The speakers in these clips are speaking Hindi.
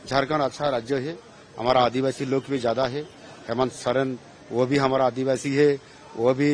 झारखंड अच्छा राज्य है, हमारा आदिवासी लोग भी ज्यादा है। हेमंत सोरेन वो भी हमारा आदिवासी है, वो भी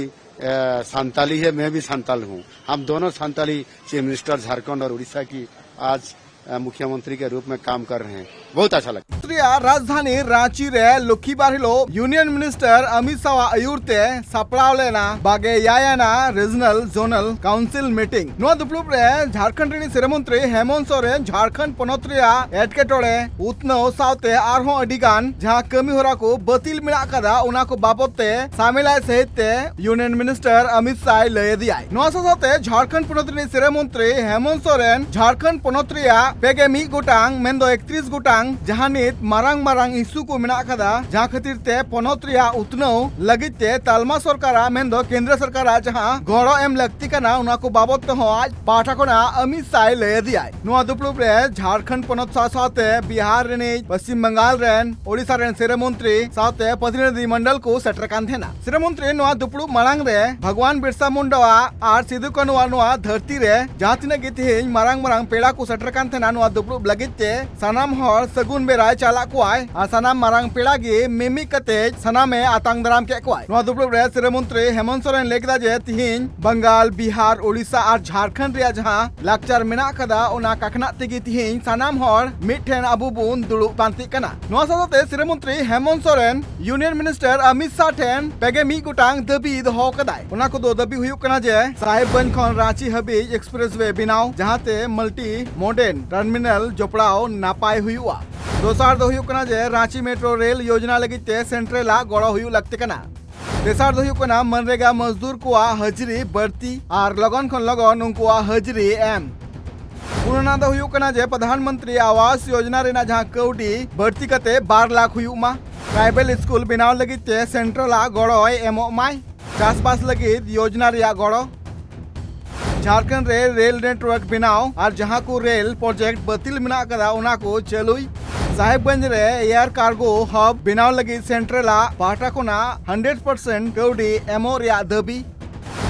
संताली है, मैं भी संताल हूँ। हम दोनों संताली चीफ मिनिस्टर झारखंड और उड़ीसा की आज मुख्यमंत्री के रूप में काम कर रहे हैं। बहुत अच्छा लगता है। राजधानी रांची रे लुखीबार हिलो यूनियन मिनिस्टर अमित शाह आयुरते सापड़ाव लेना बागे यायाना रीजनल जोनल काउंसिल मीटिंग नो दुपलुप रे झारखंड री सिरमंत्री हेमंत सोरेन झारखंड पनत रिया एटकेटोड़े उतनव सावते आरहों अडिगान जहां कमी होरा को बतिल मेना कदा उना को बाबते सामिलाय सहित यूनियन मिनिस्टर अमित शाह लय दियाय नो साथे झारखंड पनत री सिरमंत्री हेमंत सोरेन झारखंड पनत रिया पेगे मी गोटांग मेंदो 31 गोटांग जहानित मारांग मारांग इशू को मेना कदा जहां खातिर ते पनत रिया उतनव लगित ते तालमा सरकारा मेंदो केंद्र सरकारा जहां गड़ो एम लगती कना उना को बाबत हो आज पाठकोना अमित शाह लय दियाय नुआ दुपलुप रे झारखंड पनत साथे बिहार रेनी पश्चिम बंगाल रेन ओडिसा रेन सिरमंत्री साथे प्रतिनिधि मंडल को सेटर कान थेना सिरमंत्री नुआ दुपलुप मारांग रे भगवान बिरसा मुंडा आर सिदु कानुआ नुआ धरती रे जहां तिना गिते मारांग मारांग पेड़ा को सेटर कान थेना नुआ दुपलुप लगित ते सनाम हर सगुन बेराय चाला कोआय आ सनाम मारांग पेड़ा गे मिमी कते सनामे आतांग दाराम के कोआय नुआ दुपलुप रे सिरमंत्री हेमंत सोरेन लेकदा जे तिहिन बंगाल बिहार ओडिसा और झारखंड रे जहां लाकचार मेना कदा ओना काखना तेगी तिहिन सनाम हर मिठेन अबु बुन दुलु पांति कना नुआ साथे सिरमंत्री Hemant Soren union minister Amit Shah ठेन Paige मी गोटांग दबी दहो कदाय ओना को दो दबी हुयुक कना जे साहेबगंज खन रांची हबीज एक्सप्रेसवे बिनाव जहाते मल्टी मॉडर्न टर्मिनल जोपड़ाव नापाय हुयुआ दोसार दो हुयुक कना जे रांची मेट्रो रेल योजना लगिते सेंट्रला गड़ो हुयु लगते कना तेसार दो हुयुक कना मनरेगा मजदूर को हाजिरी बढ़ती और लगन खन लगन उनको हाजिरी एम पुराना दो हुयुक कना जे प्रधानमंत्री आवास योजना रेना जहां कौडी बढ़ती कते 12 लाख हुयुक मा ट्राइबल स्कूल बनाव लगिते सेंट्रला गड़ो एमो माय चासबास लगित योजना रिया गड़ो झारखंड रे रेल नेटवर्क बनाव और जहां को रेल प्रोजेक्ट बतिल मेना कदा उना को चलुई साहेबगंज रे एयर कार्गो हब बनाव लगी सेंट्रला पाटा कोना 100% कौडी एमओ रिया दबी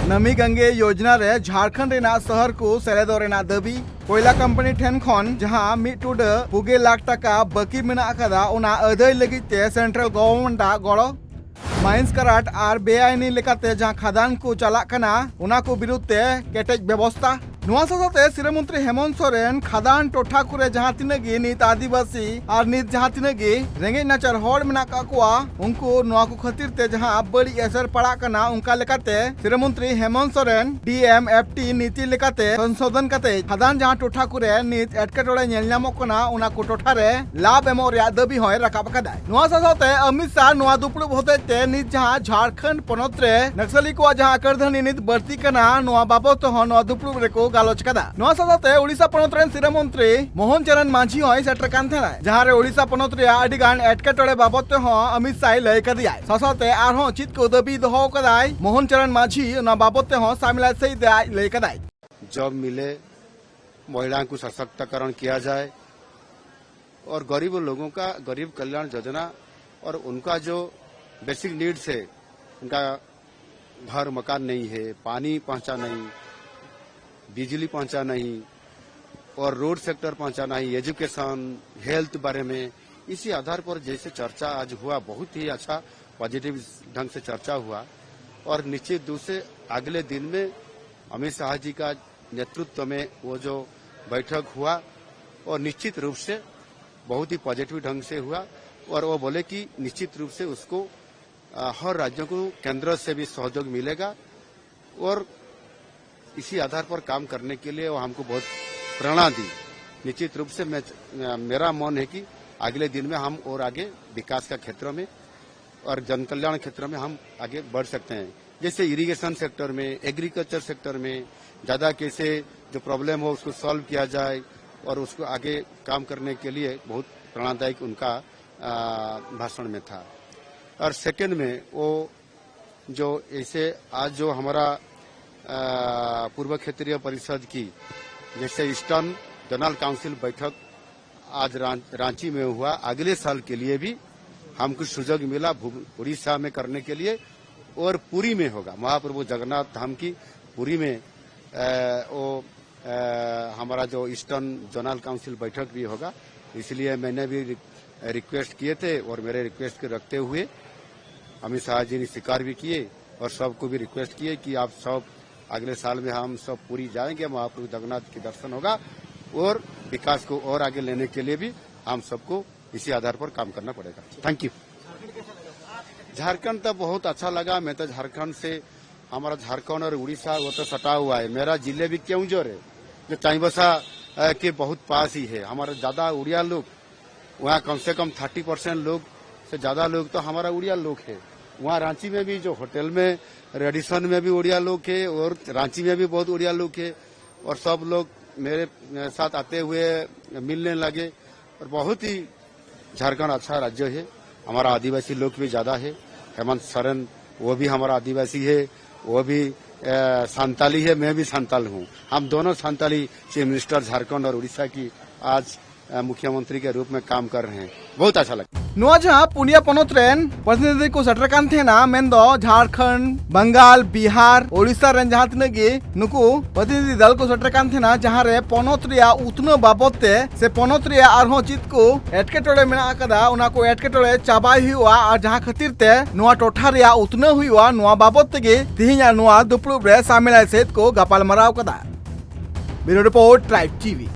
नमी गंगे योजना रे झारखंड रेना शहर को सेलेदो रेना दबी कोयला कंपनी ठेन खन जहां मिटुड 2 लाख टका बाकी मेना कदा उना अधै लगिते सेंट्रल गवर्नमेंट गड़ो माइंस कराट और बेआईनी लेकाते जहां खादान को चला कना उना को विरुद्ध केटेज व्यवस्था नुआ साथे सिरमंत्री हेमंत सोरेन खादान टोठा कुरे जहां तिनगी नित आदिवासी और नित जहां तिनगी रेंगे नाचार हॉड मेना का कुआ उनको नुआ को खातिर ते जहां बड़ी असर पड़ा कना उनका लेकाते सिरमंत्री हेमंत सोरेन डीएमएफटी नीति लेकाते संशोधन कते खादान जहां टोठा कुरे नित एटकेटोड़े नेल ᱧᱟᱢᱚᱜ कना उना को टोठा रे लाभ एमो रिया दबी होय राकाब कदाय नुआ साथे अमित शाह नुआ दुपलुप होते ते नित जहां झारखंड पनत रे नक्सली को जहां करधनी नित बढ़ती कना नुआ बाबत हो नुआ दुपलुप रे को गालोच कदा नुआ साथे ओडिसा पनत रेन सिरमंत्री मोहन चरण मांझी होय सेटर कान थेना जहां रे ओडिसा पनत रे आडिगान एटकेटोड़े बाबत हो अमित शाह लय कदिया साथे आरहो चित को दबी दहो कदाय मोहन चरण मांझी ना बाबत हो शामिल सही लय कदाय जॉब मिले, महिलाओं को सशक्तिकरण किया जाए और गरीब लोगों का गरीब कल्याण योजना और उनका जो बेसिक नीड्स है, उनका घर मकान नहीं है, पानी पहुंचा नहीं, बिजली पहुंचा नहीं और रोड सेक्टर पहुंचा नहीं, एजुकेशन हेल्थ बारे में इसी आधार पर जैसे चर्चा आज हुआ बहुत ही अच्छा पॉजिटिव ढंग से चर्चा हुआ और निश्चित रूप से अगले दिन में अमित शाह जी का नेतृत्व में वो जो बैठक हुआ और निश्चित रूप से बहुत ही पॉजिटिव ढंग से हुआ और वो बोले कि निश्चित रूप से उसको हर राज्यों को केंद्र से भी सहयोग मिलेगा और इसी आधार पर काम करने के लिए वो हमको बहुत प्रेरणा दी। निश्चित रूप से मेरा मन है कि अगले दिन में हम और आगे विकास का क्षेत्र में और जन कल्याण क्षेत्र में हम आगे बढ़ सकते हैं। जैसे इरिगेशन सेक्टर में, एग्रीकल्चर सेक्टर में ज्यादा कैसे जो प्रॉब्लम हो उसको सॉल्व किया जाए और उसको आगे काम करने के लिए बहुत प्रेरणादायक उनका भाषण में था। और सेकंड में वो जो ऐसे आज जो हमारा पूर्व क्षेत्रीय परिषद की जैसे ईस्टर्न जनरल काउंसिल बैठक आज रांची में हुआ, अगले साल के लिए भी हमको सुजग मिला उड़ीसा में करने के लिए और पुरी में होगा, महाप्रभु जगन्नाथ धाम की पुरी में हमारा जो ईस्टर्न जनरल काउंसिल बैठक भी होगा इसलिए मैंने भी रिक्वेस्ट किए थे और मेरे रिक्वेस्ट को रखते हुए अमित शाह जी ने स्वीकार भी किए और सबको भी रिक्वेस्ट किए कि आप सब अगले साल में हम सब पूरी जाएंगे, महाप्रभु जगन्नाथ के दर्शन होगा और विकास को और आगे लेने के लिए भी हम सबको इसी आधार पर काम करना पड़ेगा। Thank you. झारखंड तो बहुत अच्छा लगा। मैं तो झारखंड से, हमारा झारखंड और उड़ीसा वो तो सटा हुआ है। मेरा जिले भी केवंझर है जो चाईबासा के बहुत पास ही है। हमारा ज्यादा उड़िया लोग वहाँ कम से कम 30% लोग से ज्यादा लोग तो हमारा उड़िया लोग है। वहाँ रांची में भी जो होटल में रेडिसन में भी उड़िया लोग है और रांची में भी बहुत उड़िया लोग है और सब लोग मेरे साथ आते हुए मिलने लगे और बहुत ही झारखंड अच्छा राज्य है। हमारा आदिवासी लोग भी ज्यादा है। हेमंत सोरेन वो भी हमारा आदिवासी है, वो भी संताली है, मैं भी संताल हूँ। हम दोनों संताली चीफ मिनिस्टर झारखंड और उड़ीसा की आज मुख्यमंत्री के रूप में काम कर रहे हैं। बहुत अच्छा लगा। नोआ जहां पुनिया पोनोत रेन प्रतिनिधि को सेटर कान थेना मेनदो झारखंड, बंगाल, बिहार, ओडिशा रेन जहां तिनगी नुकु प्रतिनिधि दल को सेटर कान थेना जहां रे पोनोत रिया उतनो बाबते से पोनोत रिया आरहो चित को एटकेटोड़े मेना आकदा उना को एटकेटोड़े चाबाई हुआ और जहां खातिर ते नोआ टोठा रिया उतनो हुआ नोआ बाबते गे तिहिना नोआ दुपलुब रे सामिल सेत को गपाल मराव कदा। Bureau report tribe TV.